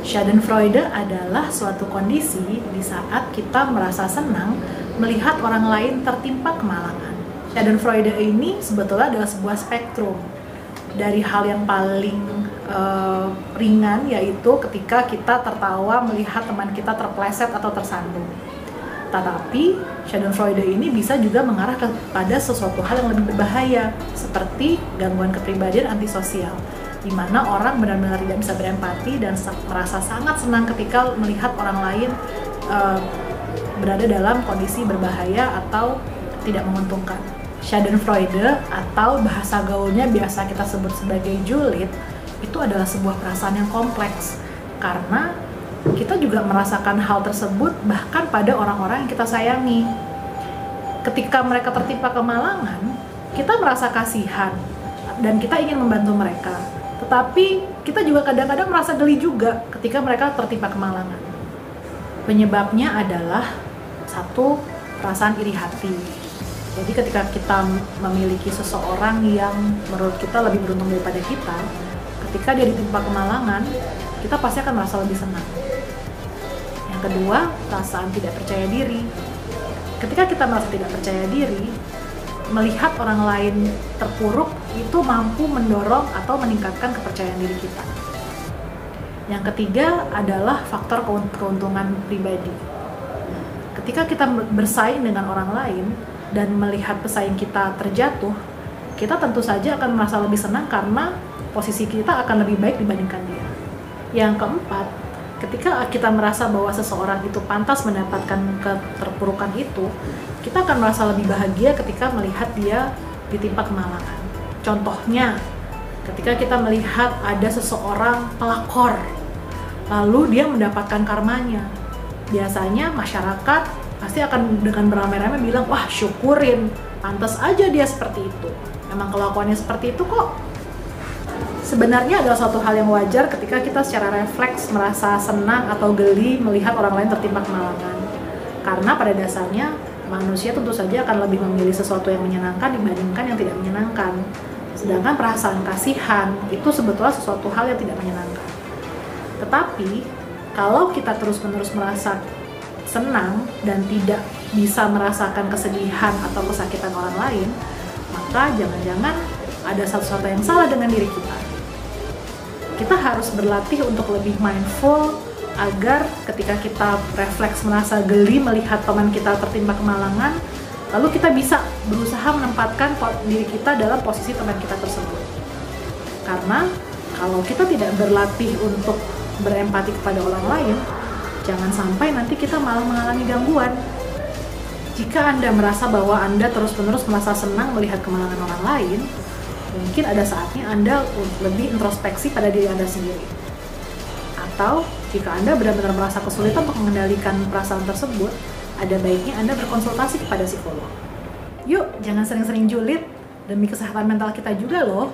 Schadenfreude adalah suatu kondisi di saat kita merasa senang melihat orang lain tertimpa kemalangan. Schadenfreude ini sebetulnya adalah sebuah spektrum dari hal yang paling ringan, yaitu ketika kita tertawa melihat teman kita terpleset atau tersandung. Tetapi Schadenfreude ini bisa juga mengarah kepada sesuatu hal yang lebih berbahaya, seperti gangguan kepribadian antisosial, di mana orang benar-benar tidak bisa berempati dan merasa sangat senang ketika melihat orang lain berada dalam kondisi berbahaya atau tidak menguntungkan. Schadenfreude atau bahasa gaulnya biasa kita sebut sebagai julid, itu adalah sebuah perasaan yang kompleks karena kita juga merasakan hal tersebut bahkan pada orang-orang yang kita sayangi. Ketika mereka tertimpa kemalangan, kita merasa kasihan dan kita ingin membantu mereka. Tetapi kita juga kadang-kadang merasa geli juga ketika mereka tertimpa kemalangan. Penyebabnya adalah satu, perasaan iri hati. Jadi ketika kita memiliki seseorang yang menurut kita lebih beruntung daripada kita, ketika dia ditimpa kemalangan, kita pasti akan merasa lebih senang. Yang kedua, perasaan tidak percaya diri. Ketika kita merasa tidak percaya diri, melihat orang lain terpuruk itu mampu mendorong atau meningkatkan kepercayaan diri kita. Yang ketiga adalah faktor keuntungan pribadi. Ketika kita bersaing dengan orang lain dan melihat pesaing kita terjatuh, kita tentu saja akan merasa lebih senang karena posisi kita akan lebih baik dibandingkan dia. Yang keempat, ketika kita merasa bahwa seseorang itu pantas mendapatkan keterpurukan itu, kita akan merasa lebih bahagia ketika melihat dia ditimpa kemalangan. Contohnya, ketika kita melihat ada seseorang pelakor, lalu dia mendapatkan karmanya. Biasanya masyarakat pasti akan dengan beramai-ramai bilang, wah syukurin, pantas aja dia seperti itu. Memang kelakuannya seperti itu kok. Sebenarnya adalah suatu hal yang wajar ketika kita secara refleks merasa senang atau geli melihat orang lain tertimpa kemalangan. Karena pada dasarnya manusia tentu saja akan lebih memilih sesuatu yang menyenangkan dibandingkan yang tidak menyenangkan. Sedangkan perasaan kasihan itu sebetulnya sesuatu hal yang tidak menyenangkan. Tetapi kalau kita terus-menerus merasa senang dan tidak bisa merasakan kesedihan atau kesakitan orang lain, maka jangan-jangan ada sesuatu yang salah dengan diri kita. Kita harus berlatih untuk lebih mindful agar ketika kita refleks merasa geli melihat teman kita tertimpa kemalangan, lalu kita bisa berusaha menempatkan diri kita dalam posisi teman kita tersebut. Karena kalau kita tidak berlatih untuk berempati kepada orang lain, jangan sampai nanti kita malah mengalami gangguan. Jika Anda merasa bahwa Anda terus-menerus merasa senang melihat kemalangan orang lain, mungkin ada saatnya Anda lebih introspeksi pada diri Anda sendiri. Atau jika Anda benar-benar merasa kesulitan untuk mengendalikan perasaan tersebut, ada baiknya Anda berkonsultasi kepada psikolog. Yuk, jangan sering-sering julid, demi kesehatan mental kita juga loh.